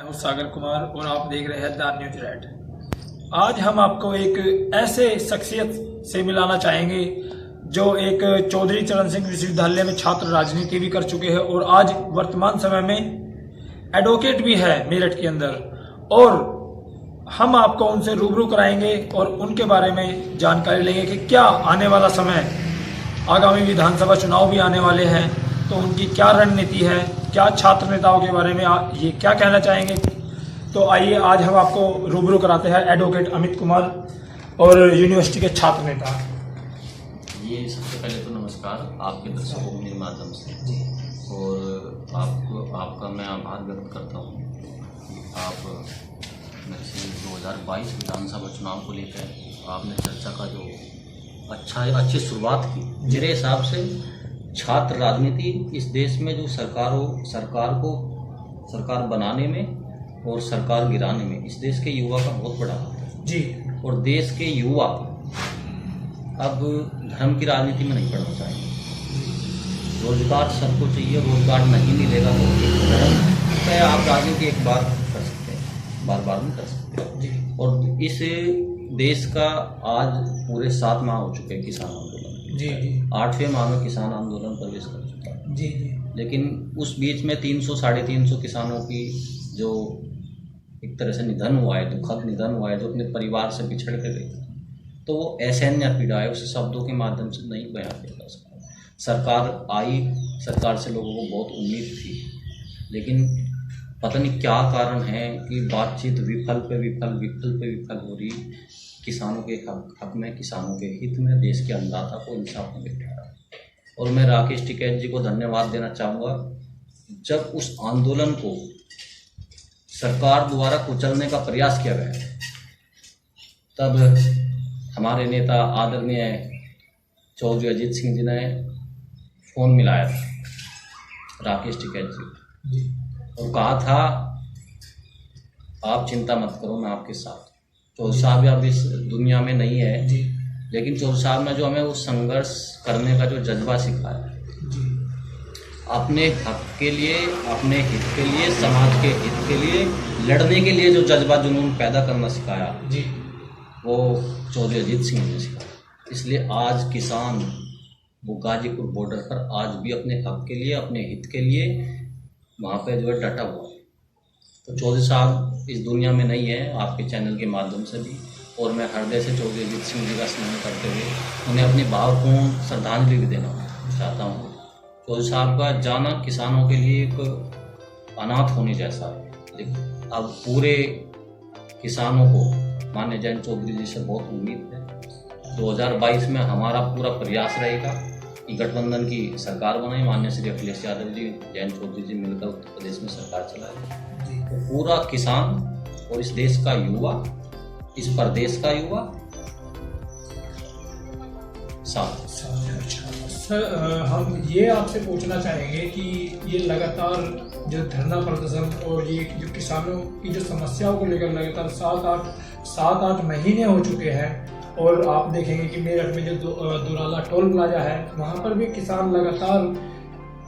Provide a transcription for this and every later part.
मैं हूं सागर कुमार और आप देख रहे हैं द न्यूज रेड। आज हम आपको एक ऐसे शख्सियत से मिलाना चाहेंगे जो एक चौधरी चरण सिंह विश्वविद्यालय में छात्र राजनीति भी कर चुके हैं और आज वर्तमान समय में एडवोकेट भी है मेरठ के अंदर। और हम आपको उनसे रूबरू कराएंगे और उनके बारे में जानकारी लेंगे कि क्या आने वाला समय, आगामी विधानसभा चुनाव भी आने वाले हैं, तो उनकी क्या रणनीति है, क्या छात्र नेताओं के बारे में ये क्या कहना चाहेंगे। तो आइए आज हम आपको रूबरू कराते हैं एडवोकेट अमित कुमार और यूनिवर्सिटी के छात्र नेता। ये सबसे पहले तो नमस्कार आपके दर्शकों के माध्यम से, और आपका मैं आभार व्यक्त करता हूँ कि आप मेरे से 2022 विधानसभा चुनाव को लेकर आपने चर्चा का जो अच्छी शुरुआत की। मेरे हिसाब से छात्र राजनीति इस देश में जो सरकार बनाने में और सरकार गिराने में इस देश के युवा का बहुत बड़ा हाथ है जी। और देश के युवा अब धर्म की राजनीति में नहीं पड़ना चाहिए। रोजगार सबको चाहिए, रोजगार नहीं मिलेगा तो धर्म आप राजनीति एक बार कर सकते हैं, बार बार नहीं कर सकते जी। और इस देश का आज पूरे 7 माह हो चुके हैं किसान आंदोलन जी। 8वें माह में किसान आंदोलन प्रवेश कर चुका है जी। लेकिन उस बीच में 300-350 किसानों की जो एक तरह से निधन हुआ है, दुखद निधन हुआ है, जो अपने परिवार से बिछड़ के गए, तो वो असहनीय पीड़ा है, उसे शब्दों के माध्यम से नहीं बयान किया जा सकता। सरकार आई, सरकार से लोगों को बहुत उम्मीद थी, लेकिन पता नहीं क्या कारण है कि बातचीत विफल पे विफल हो रही। किसानों के हक में, किसानों के हित में, देश के अन्नदाता को इंसाफ नहीं मिल रहा। और मैं राकेश टिकैत जी को धन्यवाद देना चाहूँगा। जब उस आंदोलन को सरकार द्वारा कुचलने का प्रयास किया गया तब हमारे नेता आदरणीय चौधरी अजीत सिंह जी ने फ़ोन मिलाया था राकेश टिकैत जी और कहा था आप चिंता मत करो, मैं आपके साथ। चौधरी साहब अब इस दुनिया में नहीं है जी, लेकिन चौधरी साहब ने जो हमें उस संघर्ष करने का जो जज्बा सिखाया जी, अपने हक के लिए, अपने हित के लिए, समाज के हित के लिए लड़ने के लिए जो जज्बा जुनून पैदा करना सिखाया जी, वो चौधरी अजीत सिंह ने सिखाया। इसलिए आज किसान वो गाजीपुर बॉर्डर पर आज भी अपने हक के लिए, अपने हित के लिए वहाँ पे जो है डटा हुआ है। तो चौधरी साहब इस दुनिया में नहीं है, आपके चैनल के माध्यम से भी, और मैं हृदय से चौधरी अजीत सिंह जी का स्मरण करते हुए उन्हें अपनी भावपूर्ण श्रद्धांजलि भी देना चाहता हूँ। चौधरी साहब का जाना किसानों के लिए एक अनाथ होने जैसा है, लेकिन अब पूरे किसानों को माननीय जयंत चौधरी जी से बहुत उम्मीद है। 2022 में हमारा पूरा प्रयास रहेगा कि गठबंधन की सरकार बनाए, माननीय श्री अखिलेश यादव जी, जयंत चौधरी जी मिलकर उत्तर प्रदेश में सरकार चलाए। तो पूरा किसान और इस देश का युवा, इस प्रदेश का युवा साथ। सर, हम ये आपसे पूछना चाहेंगे कि ये लगातार जो धरना प्रदर्शन और ये जो किसानों की जो समस्याओं को लेकर लगातार 7-8 महीने हो चुके हैं, और आप देखेंगे कि मेरठ में जो दुराला टोल प्लाजा है वहाँ पर भी किसान लगातार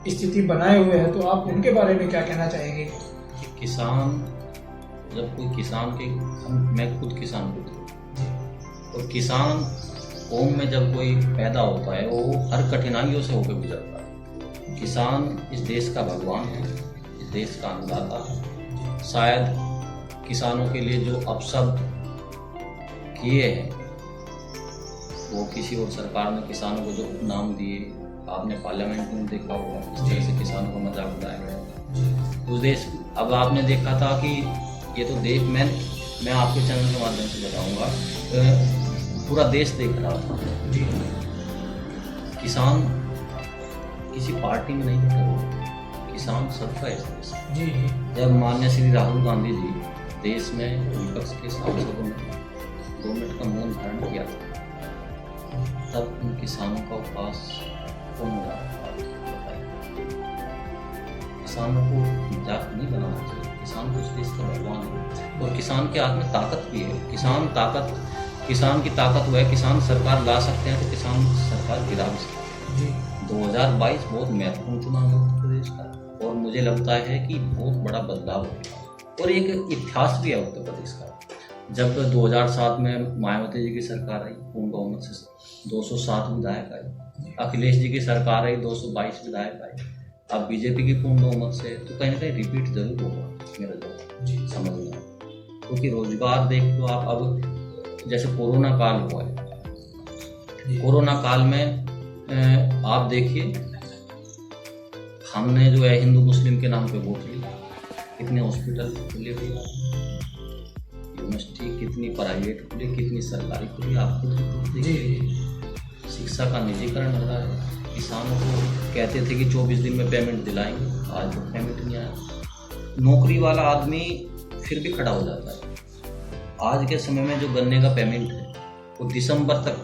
स्थिति बनाए हुए हैं, तो आप उनके बारे में क्या कहना चाहेंगे। किसान, जब कोई किसान के, मैं खुद किसान हूँ, और किसान कौम में जब कोई पैदा होता है वो हर कठिनाइयों से होकर गुजरता है। किसान इस देश का भगवान है, इस देश का अन्नदाता है। शायद किसानों के लिए जो अपशब्द किए हैं वो किसी और सरकार ने किसानों को जो उपनाम दिए, आपने पार्लियामेंट में देखा होगा, इस तरह से किसानों को मजाक उड़ाया गया उस देश। अब आपने देखा था कि ये तो देख, मैं आपके चैनल के माध्यम से बताऊंगा, पूरा देश देख रहा था जी। किसान किसी पार्टी में नहीं बैठा, किसान सबका है जी। जब माननीय श्री राहुल गांधी जी देश में विपक्ष के सांसदों ने 2 मिनट का मौन धारण किया था, तब उन किसानों का उपवास कौन हो रहा था। किसानों को मजाक नहीं बनाना चाहिए, किसान को इस देश का भगवान है, और किसान के हाथ में ताकत भी है। किसान की ताकत वो है, किसान सरकार ला सकते हैं तो किसान सरकार गिरा भी सकते हैं। 2022 बहुत महत्वपूर्ण चुनाव है उत्तर प्रदेश का, और मुझे लगता है कि बहुत बड़ा बदलाव होगा। और एक इतिहास भी है उत्तर प्रदेश का। जब 2007 में मायावती जी की सरकार आई, पूर्ण बहुमत से 207 विधायक आए, अखिलेश जी की सरकार आई, 222 विधायक आए, अब बीजेपी की पूर्ण बहुमत से, तो कहीं ना कहीं रिपीट जरूर होगा मेरा जो समझना। क्योंकि रोजगार देख लो आप, अब जैसे कोरोना काल हुआ है, कोरोना काल में आप देखिए हमने जो है हिंदू मुस्लिम के नाम पे वोट लिया, कितने हॉस्पिटल खुले हुए, यूनिवर्सिटी कितनी प्राइवेट खुली, कितनी सरकारी खुली, आपको देखिए शिक्षा का निजीकरण हो रहा है। किसानों को कहते थे कि 24 दिन में पेमेंट दिलाएंगे, आज तो पेमेंट नहीं आया। नौकरी वाला आदमी फिर भी खड़ा हो जाता है। आज के समय में जो गन्ने का पेमेंट है वो दिसंबर तक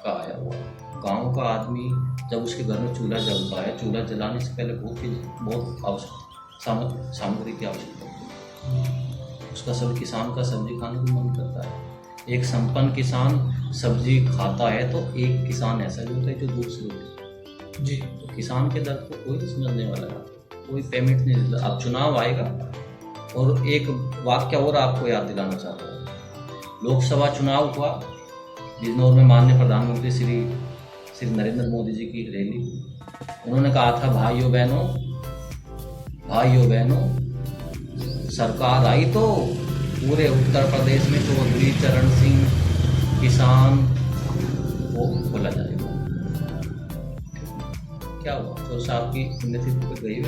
का आया हुआ। गांव का आदमी जब उसके घर में चूल्हा जलता है, चूल्हा जलाने से पहले बहुत आवश्यक सामग्री की आवश्यकता होती है। उसका सब किसान का सब्जी खाने को मन करता है। एक संपन्न किसान सब्जी खाता है तो एक किसान ऐसा भी होता है जो दूध से रोटी। जी, तो किसान के दर्द को कोई नहीं समझने वाला है, कोई पेमेंट नहीं देता। अब चुनाव आएगा, और एक वाक्य और आपको याद दिलाना चाहता हूँ। लोकसभा चुनाव हुआ, बिजनौर में माननीय प्रधानमंत्री श्री नरेंद्र मोदी जी की रैली। उन्होंने कहा था भाइयों बहनों सरकार आई तो पूरे उत्तर प्रदेश में चौधरी चरण सिंह किसान को खोला जाएगा। क्या हुआ? तो साहब की पुण्यतिथि पे गई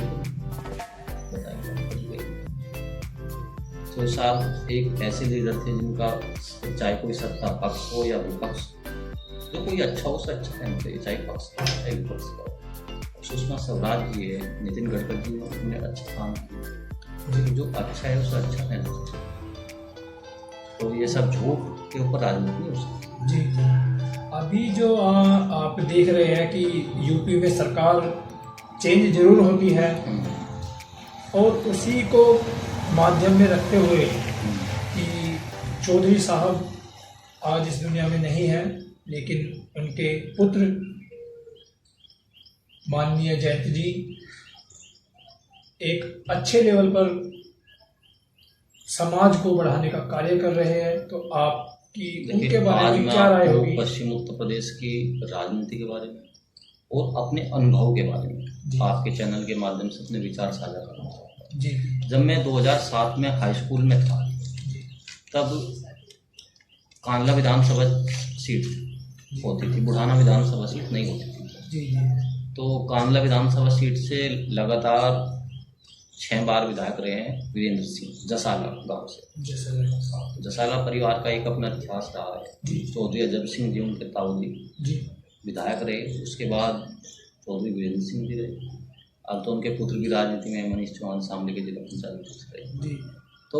तो साहब एक ऐसे लीडर थे जिनका चाहे कोई सत्ता पक्ष हो या विपक्ष, तो कोई अच्छा हो उससे अच्छा कहना चाहिए, चाहे पक्ष का चाहे विपक्ष का हो। सुषमा स्वराज जी है, नितिन गडकरी जी उन्होंने अच्छा काम किया, जो अच्छा है उससे अच्छा कहना चाहिए। तो ये सब झूठ के ऊपर राजनीति नहीं हो सकती। जी, अभी जो आप देख रहे हैं कि यूपी में सरकार चेंज जरूर होती है, और उसी को माध्यम में रखते हुए कि चौधरी साहब आज इस दुनिया में नहीं है, लेकिन उनके पुत्र माननीय जयंत जी एक अच्छे लेवल पर समाज को बढ़ाने का कार्य कर रहे हैं। तो आपकी उनके बारे में क्या राय होगी? पश्चिम उत्तर प्रदेश की राजनीति के बारे में और अपने अनुभव के बारे में आपके चैनल के माध्यम से अपने विचार साझा करना चाहता हूँ। जी, जब मैं 2007 में हाई स्कूल में था, तब कांडला विधानसभा सीट होती थी, बुढ़ाना विधानसभा सीट नहीं होती थी। जी, तो कांडला विधानसभा सीट से लगातार 6 बार विधायक रहे हैं वीरेंद्र सिंह, जसाला गांव से। जसाला परिवार का एक अपना इतिहास रहा है। चौधरी अजब सिंह जी उनके ताऊ जी विधायक रहे, उसके बाद चौधरी वीरेंद्र सिंह जी रहे, अब तो उनके पुत्र भी राजनीति में मनीष चौहान शामली के जिला पंचायत रहे। तो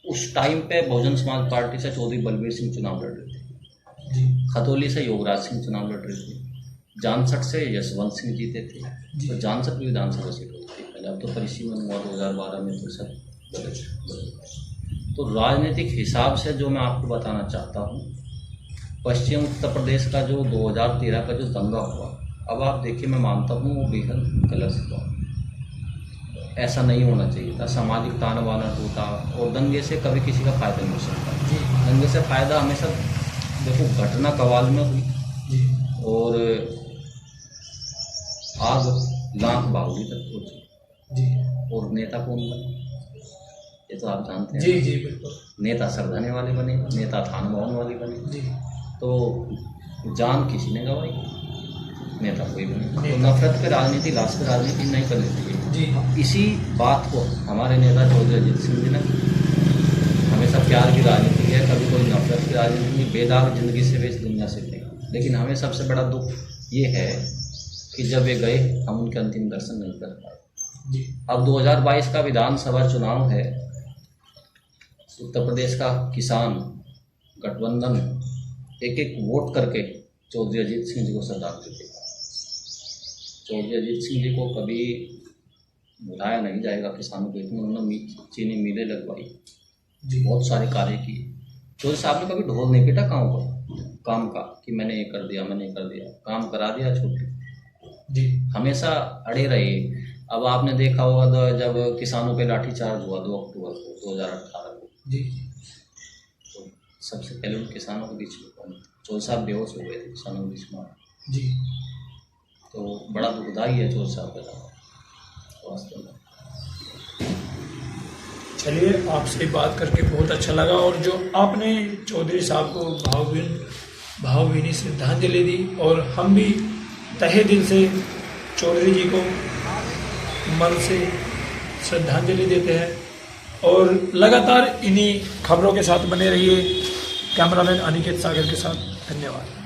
उस टाइम पे बहुजन समाज पार्टी से चौधरी बलबीर सिंह चुनाव लड़ रहे थे, खतौली से योगराज सिंह चुनाव लड़ रहे थे, जानसठ से यशवंत सिंह जीते थे, तो जानसठ में विधानसभा सीट होती थी पहले, अब तो परिसीमन हुआ 2012 में तो सब बदल। तो राजनीतिक हिसाब से जो मैं आपको बताना चाहता हूँ, पश्चिम उत्तर प्रदेश का जो 2013 का जो दंगा हुआ, अब आप देखिए मैं मानता हूँ वो बेहद गलत हुआ, ऐसा नहीं होना चाहिए था। सामाजिक ताना बाना टूटा, और दंगे से कभी किसी का फायदा नहीं हो सकता। दंगे से फायदा हमेशा देखो घटना कवाल में हुई और आग लाख बाहुली तक पहुंची, और नेता कौन बने ये तो आप जानते हैं। जी बिल्कुल। नेता सरधाने वाले बने, नेता थान भवन वाले बने, तो जान किसी ने गवाई, नेता कोई बने। तो नफरत पे राजनीति, लाश पे राजनीति नहीं करनी चाहिए। इसी बात को हमारे नेता चौधरी अजीत सिंह जी ने हमेशा प्यार की राजनीति की है, कभी कोई नफरत की राजनीति नहीं। बेदाग जिंदगी से वे इस दुनिया से गए, लेकिन हमें सबसे बड़ा दुख ये है कि जब वे गए हम उनके अंतिम दर्शन नहीं कर पाए। अब 2022 का विधानसभा चुनाव है, उत्तर प्रदेश का किसान गठबंधन एक एक वोट करके चौधरी अजीत सिंह जी को श्रद्धांजलि देगा। चौधरी अजीत सिंह जी को कभी भुलाया नहीं जाएगा। किसानों के हित में उन्होंने चीनी मिलें लगवाई, बहुत सारे कार्य किए। चौधरी साहब ने कभी ढोल नहीं पीटा काम का कि मैंने ये कर दिया, मैंने ये कर दिया, काम करा दिया, छुट्टी। हमेशा अड़े रहे। अब आपने देखा होगा जब किसानों पे लाठीचार्ज हुआ 2 अक्टूबर को 2018 को, जी तो सबसे पहले उन किसानों के बीच में चोर साहब बेहोश हो गए थे किसानों के बीच में। जी। तो बड़ा दुखदाई है चोर साहब का जाना वास्तव में। चलिए, आपसे बात करके बहुत अच्छा लगा, और जो आपने चौधरी साहब को भावभीनी श्रद्धांजलि दी, और हम भी तहे दिल से चौधरी जी को मन से श्रद्धांजलि देते हैं। और लगातार इन्हीं खबरों के साथ बने रहिए। कैमरामैन अनिकेत सागर के साथ, धन्यवाद।